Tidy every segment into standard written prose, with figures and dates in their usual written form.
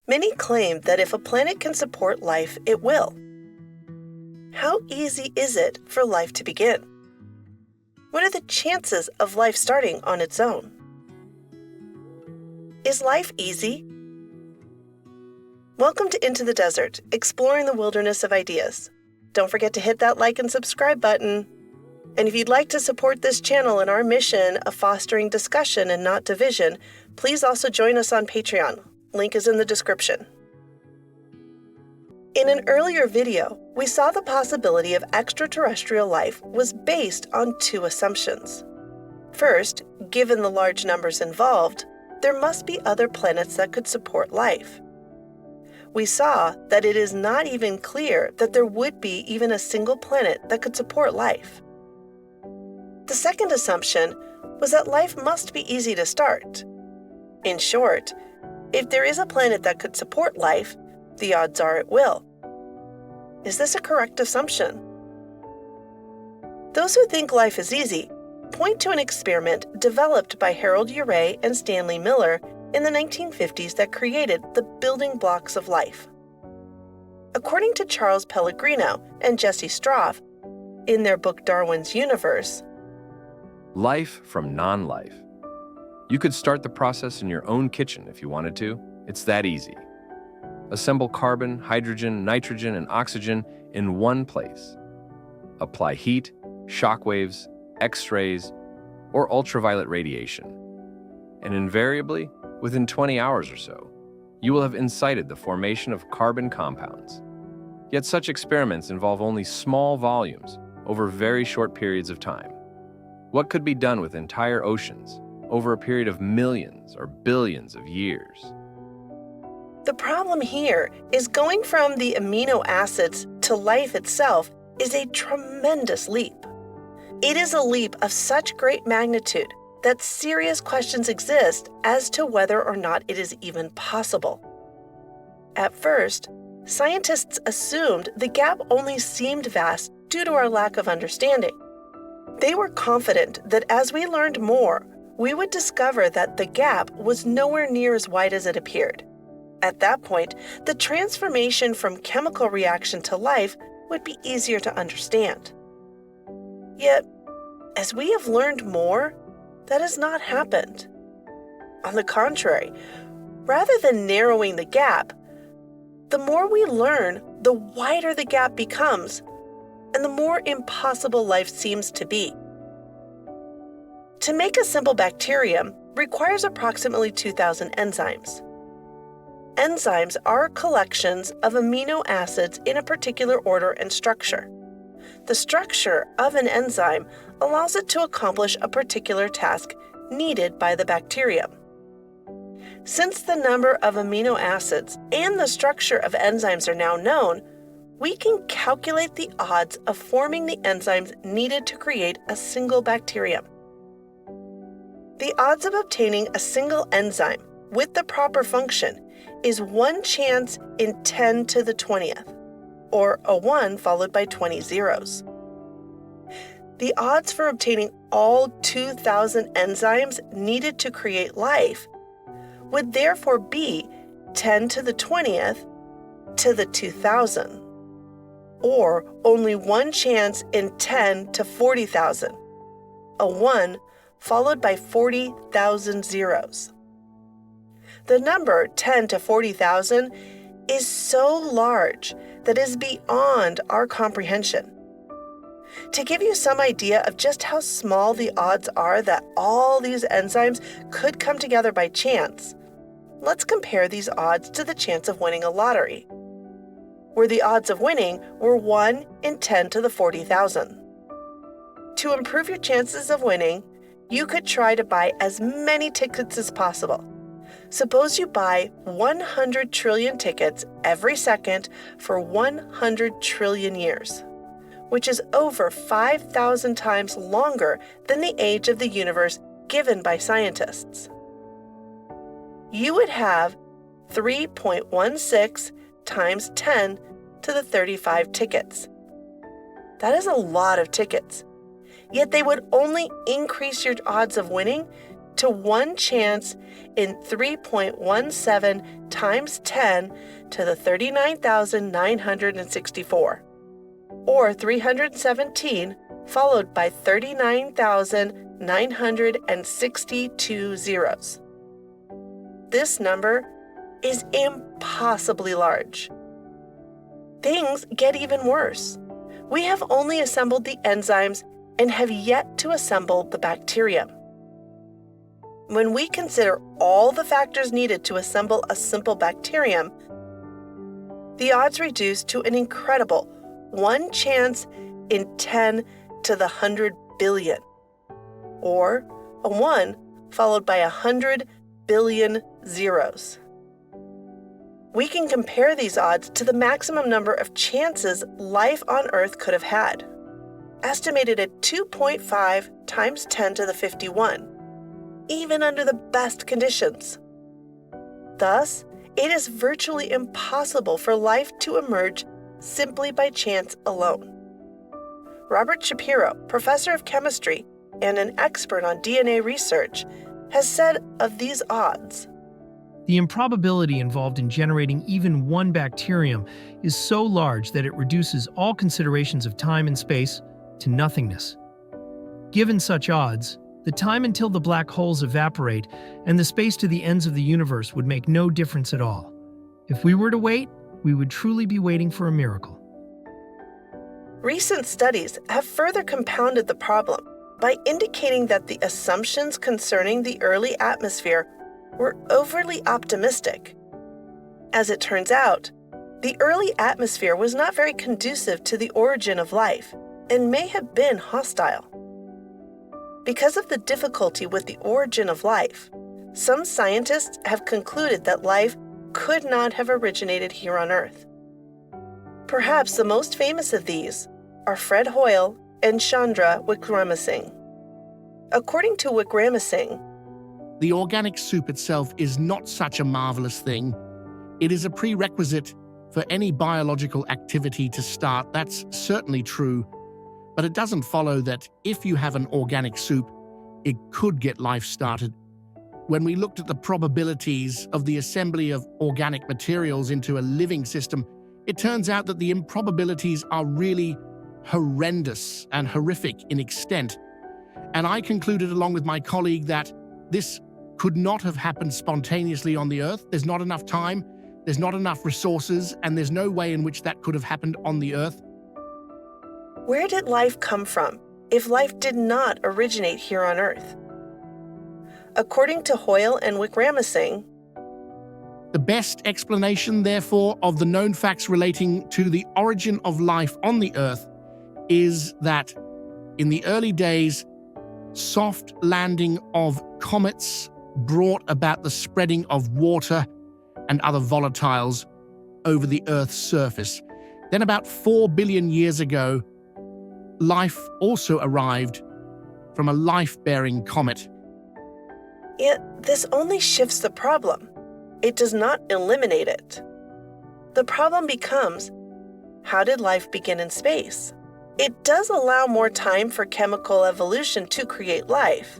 Many claim that if a planet can support life, it will. How easy is it for life to begin? What are the chances of life starting on its own? Is life easy? Welcome to Into the Desert, exploring the wilderness of ideas. Don't forget to hit that like and subscribe button. And if you'd like to support this channel in our mission of fostering discussion and not division, please also join us on Patreon. Link is in the description. In an earlier video, we saw the possibility of extraterrestrial life was based on two assumptions. First, given the large numbers involved, there must be other planets that could support life. We saw that it is not even clear that there would be even a single planet that could support life. The second assumption was that life must be easy to start. In short, if there is a planet that could support life, the odds are it will. Is this a correct assumption? Those who think life is easy point to an experiment developed by Harold Urey and Stanley Miller in the 1950s that created the building blocks of life. According to Charles Pellegrino and Jesse Stroff, in their book Darwin's Universe, life from non-life. You could start the process in your own kitchen if you wanted to. It's that easy. Assemble carbon, hydrogen, nitrogen, and oxygen in one place. Apply heat, shock waves, X-rays, or ultraviolet radiation. And invariably, within 20 hours or so, you will have incited the formation of carbon compounds. Yet such experiments involve only small volumes over very short periods of time. What could be done with entire oceans over a period of millions or billions of years? The problem here is going from the amino acids to life itself is a tremendous leap. It is a leap of such great magnitude that serious questions exist as to whether or not it is even possible. At first, scientists assumed the gap only seemed vast due to our lack of understanding. They were confident that as we learned more, we would discover that the gap was nowhere near as wide as it appeared. At that point, the transformation from chemical reaction to life would be easier to understand. Yet, as we have learned more, that has not happened. On the contrary, rather than narrowing the gap, the more we learn, the wider the gap becomes, and the more impossible life seems to be. To make a simple bacterium requires approximately 2,000 enzymes. Enzymes are collections of amino acids in a particular order and structure. The structure of an enzyme allows it to accomplish a particular task needed by the bacterium. Since the number of amino acids and the structure of enzymes are now known, we can calculate the odds of forming the enzymes needed to create a single bacterium. The odds of obtaining a single enzyme with the proper function is 1 chance in 10 to the 20th, or a 1 followed by 20 zeros. The odds for obtaining all 2,000 enzymes needed to create life would therefore be 10 to the 20th to the 2,000, or only 1 chance in 10 to 40,000, a 1 followed by 40,000 zeros. The number 10 to 40,000 is so large that it is beyond our comprehension. To give you some idea of just how small the odds are that all these enzymes could come together by chance, let's compare these odds to the chance of winning a lottery, where the odds of winning were 1 in 10 to the 40,000. To improve your chances of winning, you could try to buy as many tickets as possible. Suppose you buy 100 trillion tickets every second for 100 trillion years, which is over 5,000 times longer than the age of the universe given by scientists. You would have 3.16 times 10 to the 35 tickets. That is a lot of tickets, yet they would only increase your odds of winning to 1 chance in 3.17 times 10 to the 39,964, or 317 followed by 39,962 zeros. This number is impossibly large. Things get even worse. We have only assembled the enzymes and have yet to assemble the bacterium. When we consider all the factors needed to assemble a simple bacterium, the odds reduce to an incredible 1 chance in 10 to the 100 billion, or a 1 followed by 100 billion zeros. We can compare these odds to the maximum number of chances life on Earth could have had, estimated at 2.5 times 10 to the 51, even under the best conditions. Thus, it is virtually impossible for life to emerge simply by chance alone. Robert Shapiro, professor of chemistry and an expert on DNA research, has said of these odds, "The improbability involved in generating even one bacterium is so large that it reduces all considerations of time and space to nothingness. Given such odds, the time until the black holes evaporate and the space to the ends of the universe would make no difference at all. If we were to wait, we would truly be waiting for a miracle." Recent studies have further compounded the problem by indicating that the assumptions concerning the early atmosphere were overly optimistic. As it turns out, the early atmosphere was not very conducive to the origin of life and may have been hostile. Because of the difficulty with the origin of life, some scientists have concluded that life could not have originated here on Earth. Perhaps the most famous of these are Fred Hoyle and Chandra Wickramasinghe. According to Wickramasinghe, the organic soup itself is not such a marvelous thing. It is a prerequisite for any biological activity to start. That's certainly true. But it doesn't follow that if you have an organic soup, it could get life started. When we looked at the probabilities of the assembly of organic materials into a living system, it turns out that the improbabilities are really horrendous and horrific in extent. And I concluded along with my colleague that this could not have happened spontaneously on the Earth. There's not enough time, there's not enough resources, and there's no way in which that could have happened on the Earth. where did life come from if life did not originate here on Earth? According to Hoyle and Wickramasinghe, the best explanation, therefore, of the known facts relating to the origin of life on the Earth is that in the early days, soft landing of comets brought about the spreading of water and other volatiles over the Earth's surface. Then about 4 billion years ago, life also arrived from a life-bearing comet. Yet this only shifts the problem. It does not eliminate it. The problem becomes, how did life begin in space? It does allow more time for chemical evolution to create life.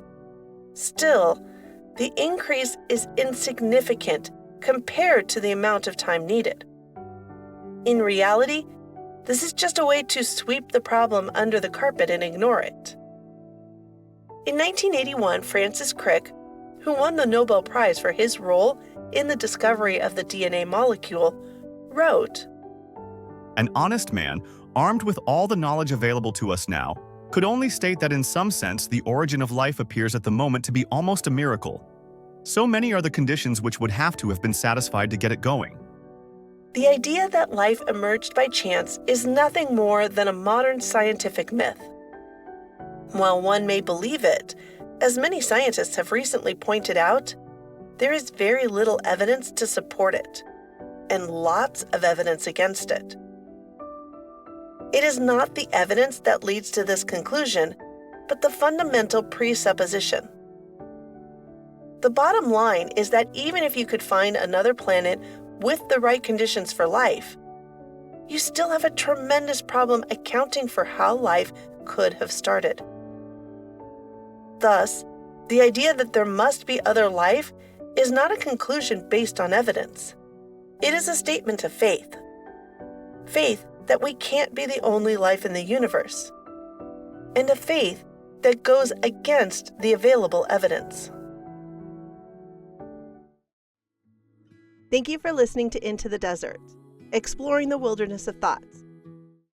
Still, the increase is insignificant compared to the amount of time needed. In reality, this is just a way to sweep the problem under the carpet and ignore it. In 1981, Francis Crick, who won the Nobel Prize for his role in the discovery of the DNA molecule, wrote, "An honest man, armed with all the knowledge available to us now, could only state that in some sense the origin of life appears at the moment to be almost a miracle. So many are the conditions which would have been satisfied to get it going." The idea that life emerged by chance is nothing more than a modern scientific myth. While one may believe it, as many scientists have recently pointed out, there is very little evidence to support it, and lots of evidence against it. It is not the evidence that leads to this conclusion, but the fundamental presupposition. The bottom line is that even if you could find another planet with the right conditions for life, you still have a tremendous problem accounting for how life could have started. Thus, The idea that there must be other life is not a conclusion based on evidence. It is a statement of faith. Faith that we can't be the only life in the universe, and a faith that goes against the available evidence. Thank you for listening to Into the Desert, exploring the wilderness of thoughts.